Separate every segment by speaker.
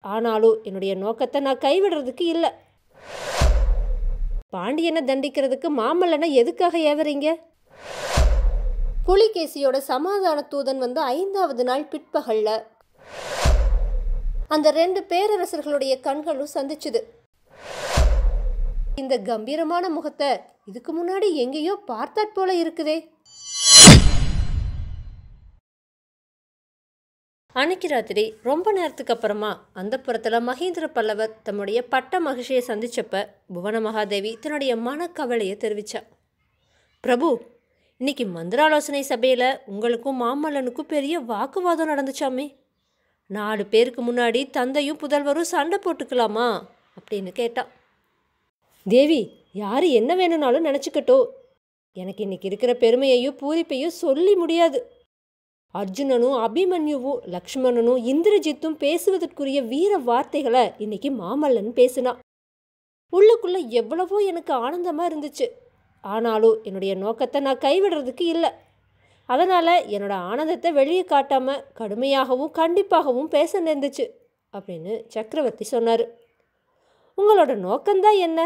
Speaker 1: ஆனாலும் என்னுடைய நோக்கத்தை நான் கைவிடுறதுக்கு இல்லை. பாண்டியனை தண்டிக்கிறதுக்கு மாமல்லனை எதுக்காக ஏவறீங்க? புலிகேசியோட சமாதான தூதன் வந்து 5வது நாள் பிற்பகல்ல அந்த 2 பேரரசர்களுடைய கண்களும் சந்திச்சுது. இந்த கம்பீரமான முகத்தை இதுக்கு முன்னாடி எங்கேயோ பார்த்தாற் போல இருக்குதே. அன்னைக்கு ராத்திரி ரொம்ப நேரத்துக்கு அப்புறமா அந்த புறத்தில் மகேந்திர பல்லவர் தம்முடைய பட்ட மகிழ்ச்சியை சந்திச்சப்ப புவன மகாதேவி தன்னுடைய மனக்கவலையை தெரிவித்தா. பிரபு, இன்னைக்கு மந்திராலோசனை சபையில் உங்களுக்கும் மாமல்லனுக்கும் பெரிய வாக்குவாதம் நடந்துச்சாமே. 4 பேருக்கு முன்னாடி தந்தையும் புதல்வரும் சண்டை போட்டுக்கலாமா அப்படின்னு கேட்டா. தேவி, யார் என்ன வேணும்னாலும் நினச்சிக்கட்டோ. எனக்கு இன்னைக்கு இருக்கிற பெருமையையும் பூரிப்பையும் சொல்லி முடியாது. அர்ஜுனனும் அபிமன்யுவும் லக்ஷ்மணனும் இந்திரஜித்தும் பேசுவதற்குரிய வீர வார்த்தைகளை இன்னைக்கு மாமல்லன் பேசினான். உள்ளுக்குள்ள எவ்வளவோ எனக்கு ஆனந்தமாக இருந்துச்சு. ஆனாலும் என்னுடைய நோக்கத்தை நான் கைவிடுறதுக்கு இல்லை. அதனால் என்னோட ஆனந்தத்தை வெளியே காட்டாமல் கடுமையாகவும் கண்டிப்பாகவும் பேச நேர்ந்துச்சு அப்படின்னு சக்கரவர்த்தி சொன்னார். உங்களோட நோக்கம்தான் என்ன?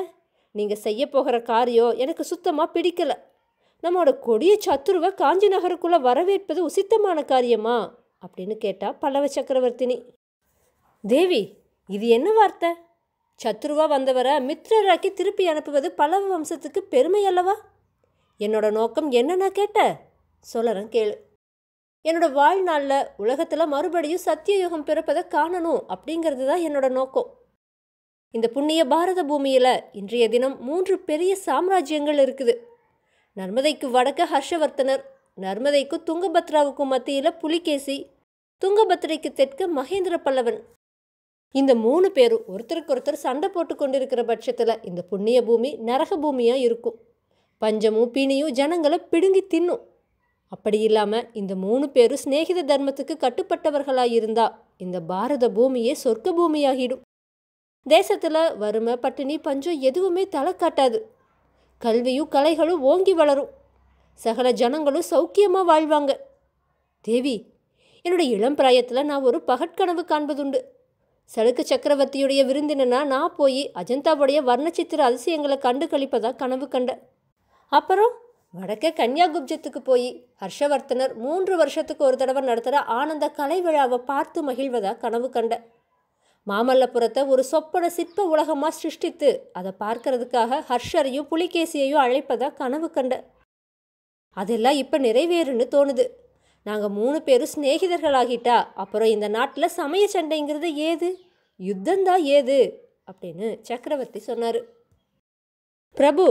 Speaker 1: நீங்கள் செய்ய போகிற காரியம் எனக்கு சுத்தமாக பிடிக்கலை. நம்மளோட கொடிய சத்துருவை காஞ்சி நகருக்குள்ளே வரவேற்பது உசித்தமான காரியமா அப்படின்னு கேட்டா பல்லவ சக்கரவர்த்தினி. தேவி, இது என்ன வார்த்தை? சத்துருவா வந்தவரை மித்திரராக்கி திருப்பி அனுப்புவது பல்லவ வம்சத்துக்கு பெருமை அல்லவா? என்னோட நோக்கம் என்னன்னா கேட்ட சொல்லறேன் கேளு. என்னோட வாழ்நாளில் உலகத்தில் மறுபடியும் சத்தியயுகம் பிறப்பதை காணணும் அப்படிங்கிறது தான் என்னோட நோக்கம். இந்த புண்ணிய பாரத பூமியில் இன்றைய தினம் 3 பெரிய சாம்ராஜ்யங்கள் இருக்குது. நர்மதைக்கு வடக்க ஹர்ஷவர்த்தனர், நர்மதைக்கு துங்கபத்ராவுக்கும் மத்தியில் புலிகேசி, துங்கபத்ரைக்கு தெற்க மகேந்திர பல்லவன். இந்த 3 பேரும் ஒருத்தருக்கொருத்தர் சண்டை போட்டு கொண்டிருக்கிற பட்சத்தில் இந்த புண்ணிய பூமி நரக பூமியாக இருக்கும். பஞ்சமும் பீனியும் ஜனங்களை பிடுங்கி தின்னும். அப்படி இல்லாமல் இந்த 3 பேரும் சிநேகித தர்மத்துக்கு கட்டுப்பட்டவர்களாக இருந்தால் இந்த பாரத பூமியே சொர்க்க பூமியாகிடும். தேசத்தில் வறுமை பட்டினி பஞ்சம் எதுவுமே தலை காட்டாது. கல்வியும் கலைகளும் ஓங்கி வளரும். சகல ஜனங்களும் சௌக்கியமாக வாழ்வாங்க. தேவி, என்னுடைய இளம் பிராயத்தில் நான் ஒரு பகற்கனவு காண்பதுண்டு. சளுக்க சக்கரவர்த்தியுடைய விருந்தினா நான் போய் அஜந்தாவுடைய வர்ணச்சித்திர அதிசயங்களை கண்டு கழிப்பதாக கனவு கண்டேன். அப்புறம் வடக்கே கன்னியாகுப்ஜத்துக்கு போய் ஹர்ஷவர்த்தனர் 3 வருஷத்துக்கு ஒரு தடவை நடத்துகிற ஆனந்த கலை விழாவை பார்த்து மகிழ்வதாக கனவு கண்டேன். மாமல்லபுரத்தை ஒரு சொப்பன சிற்ப உலகமாக சிருஷ்டித்து அதை பார்க்கறதுக்காக ஹர்ஷரையும் புலிகேசியையும் அழைப்பதாக கனவு கண்டேன். அதெல்லாம் இப்போ நிறைவேறுன்னு தோணுது. நாங்கள் 3 பேரும் சிநேகிதர்களாகிட்டா அப்புறம் இந்த நாட்டில் சமய சண்டைங்கிறது ஏது, யுத்தந்தான் ஏது அப்படின்னு சக்கரவர்த்தி சொன்னார். பிரபு,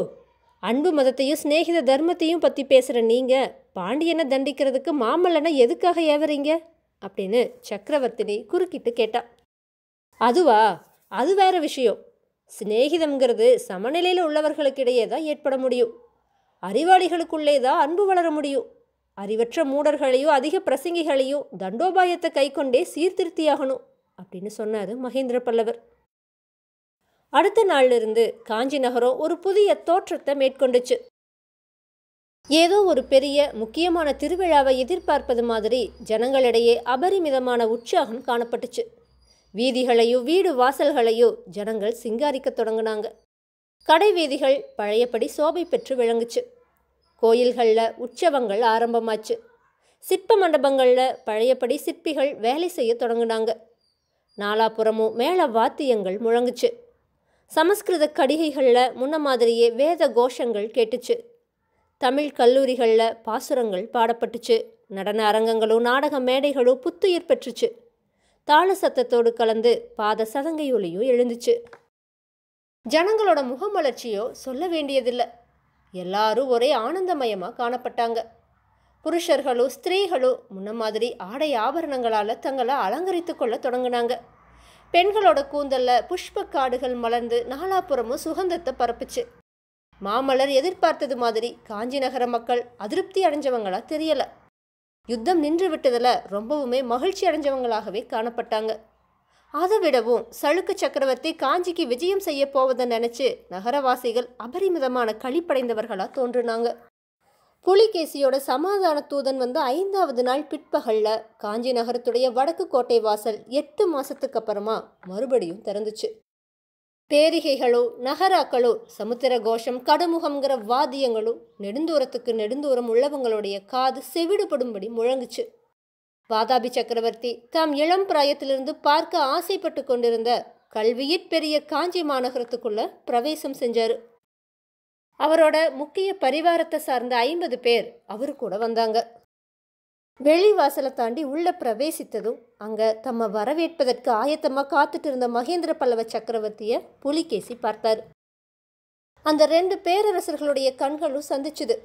Speaker 1: அன்பு மதத்தையும் சிநேகித தர்மத்தையும் பற்றி பேசுகிற நீங்கள் பாண்டியனை தண்டிக்கிறதுக்கு மாமல்லனை எதுக்காக ஏவறீங்க அப்படின்னு சக்கரவர்த்தினி குறுக்கிட்டு கேட்டா. அதுவா, அது வேற விஷயம். சிநேகிதம்ங்கிறது சமநிலையில் உள்ளவர்களுக்கிடையே தான் ஏற்பட முடியும். அறிவாளிகளுக்குள்ளே தான் அன்பு வளர முடியும். அறிவற்ற மூடர்களையும் அதிக பிரசங்கிகளையும் தண்டோபாயத்தை கை கொண்டே சீர்திருத்தியாகணும் அப்படின்னு சொன்னார் மகேந்திர பல்லவர். அடுத்த நாளிலிருந்து காஞ்சி நகரம் ஒரு புதிய தோற்றத்தை மேற்கொண்டுச்சு. ஏதோ ஒரு பெரிய முக்கியமான திருவிழாவை எதிர்பார்ப்பது மாதிரி ஜனங்களிடையே அபரிமிதமான உற்சாகம் காணப்பட்டுச்சு. வீதிகளையும் வீடு வாசல்களையும் ஜனங்கள் சிங்காரிக்க தொடங்கினாங்க. கடை வீதிகள் பழையபடி சோபை பெற்று விளங்குச்சு. கோயில்களில் உற்சவங்கள் ஆரம்பமாச்சு. சிற்ப மண்டபங்களில் பழையபடி சிற்பிகள் வேலை செய்ய தொடங்கினாங்க. நாலாபுறமும் மேள வாத்தியங்கள் முழங்குச்சு. சமஸ்கிருத கடிகைகளில் முன்ன மாதிரியே வேத கோஷங்கள் கேட்டுச்சு. தமிழ் கல்லூரிகளில் பாசுரங்கள் பாடப்பட்டுச்சு. நடன அரங்கங்களும் நாடக மேடைகளும் புத்துயிர் பெற்றுச்சு. தாள சத்தத்தோடு கலந்து பாத சதங்கை ஒலியும் எழுந்துச்சு. ஜனங்களோட முகமலர்ச்சியோ சொல்ல வேண்டியதில்லை. எல்லாரும் ஒரே ஆனந்தமயமாக காணப்பட்டாங்க. புருஷர்களும் ஸ்திரீகளும் முன்ன மாதிரி ஆடை ஆபரணங்களால் தங்களை அலங்கரித்து கொள்ள தொடங்கினாங்க. பெண்களோட கூந்தலில் புஷ்ப காடுகள் மலர்ந்து நாலாபுறமும் சுகந்தத்தை பரப்புச்சு. மாமல்லர் எதிர்பார்த்தது மாதிரி காஞ்சி நகர மக்கள் அதிருப்தி அடைஞ்சவங்களா தெரியலை. யுத்தம் நின்று விட்டதில் ரொம்பவுமே மகிழ்ச்சி அடைஞ்சவங்களாகவே காணப்பட்டாங்க. அதை விடவும் சளுக்க சக்கரவர்த்தி காஞ்சிக்கு விஜயம் செய்ய போவதை நினச்சி நகரவாசிகள் அபரிமிதமான களிப்படைந்தவர்களாக தோன்றினாங்க. புலிகேசியோட சமாதான தூதன் வந்து 5வது நாள் பிற்பகல்ல காஞ்சி நகரத்துடைய வடக்கு கோட்டை வாசல் 8 மாசத்துக்கு அப்புறமா மறுபடியும் திறந்துச்சு. பேரிகைகளோ நகராக்களோ சமுத்திர கோஷம் கடுமுகம்ங்கிற வாத்தியங்களும் நெடுந்தூரத்துக்கு நெடுந்தூரம் உள்ளவங்களுடைய காது செவிடுபடும்படி முழங்குச்சு. வாதாபி சக்கரவர்த்தி தாம் இளம் பிராயத்திலிருந்து பார்க்க ஆசைப்பட்டு கொண்டிருந்த கல்வியிற் பெரிய காஞ்சி மாநகரத்துக்குள்ள பிரவேசம் செஞ்சாரு. அவரோட முக்கிய பரிவாரத்தை சார்ந்த 50 பேர் அவரு கூட வந்தாங்க. வெளிவாசலை தாண்டி உள்ள பிரவேசித்ததும் அங்க தம்ம வரவேற்பதற்கு ஆயத்தமா காத்துட்டு இருந்த மகேந்திர பல்லவ சக்கரவர்த்திய புலிகேசி பார்த்தாரு. அந்த 2 பேரரசர்களுடைய கண்களும் சந்திச்சுது.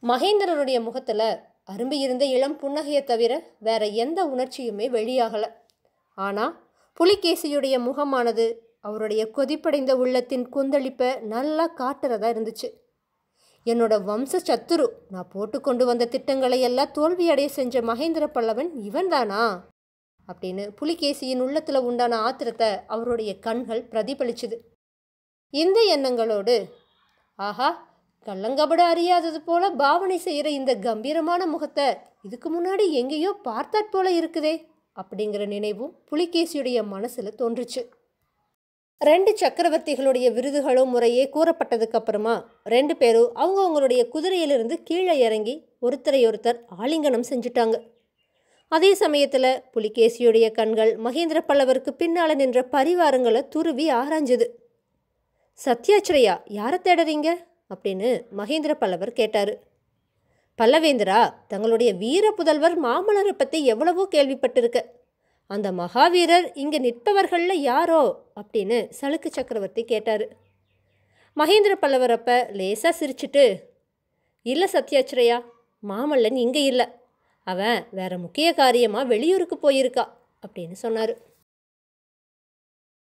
Speaker 1: மகேந்திரனுடைய முகத்துல அரும்பி இருந்த இளம் புன்னகையை தவிர வேற எந்த உணர்ச்சியுமே வெளியாகல. ஆனா புலிகேசியுடைய முகமானது அவருடைய கொதிப்படைந்த உள்ளத்தின் கொந்தளிப்பை நல்லா காட்டுறதா இருந்துச்சு. என்னோட வம்ச சத்துரு, நான் போட்டு கொண்டு வந்த திட்டங்களை எல்லாம் தோல்வியடைய செஞ்ச மகேந்திர பல்லவன் இவன்தானா அப்படின்னு புலிகேசியின் உள்ளத்துல உண்டான ஆத்திரத்தை அவருடைய கண்கள் பிரதிபலிச்சுது. இந்த எண்ணங்களோடு, ஆஹா, கள்ளங்கபட அறியாதது போல பாவனை செய்கிற இந்த கம்பீரமான முகத்தை இதுக்கு முன்னாடி எங்கேயோ பார்த்தாற் போல இருக்குதே அப்படிங்கிற நினைவும் புலிகேசியுடைய மனசுல தோன்றுச்சு. 2 சக்கரவர்த்திகளுடைய விருதுகளும் முறையே கூறப்பட்டதுக்கு அப்புறமா 2 பேரும் அவங்களுடைய குதிரையிலிருந்து கீழே இறங்கி ஒருத்தரையொருத்தர் ஆலிங்கனம் செஞ்சுட்டாங்க. அதே சமயத்தில் புலிகேசியுடைய கண்கள் மகேந்திர பல்லவருக்கு பின்னால் நின்ற பரிவாரங்களை துருவி ஆராய்ஞ்சது. சத்யாச்சிரையா, யாரை தேடுறீங்க அப்படின்னு மகேந்திர பல்லவர் கேட்டார். பல்லவேந்திரா, தங்களுடைய வீர புதல்வர் மாமல்லரை பற்றி எவ்வளவோ கேள்விப்பட்டிருக்க. அந்த மகாவீரர் இங்கே நிற்பவர்களில் யாரோ அப்படின்னு சளுக்கு சக்கரவர்த்தி கேட்டார். மகேந்திர பல்லவர் அப்போ லேசாக சிரிச்சிட்டு, இல்லை சத்யாச்சிரையா, மாமல்லன் இங்கே இல்லை, அவன் வேற முக்கிய காரியமாக வெளியூருக்கு போயிருக்கா அப்படின்னு சொன்னார்.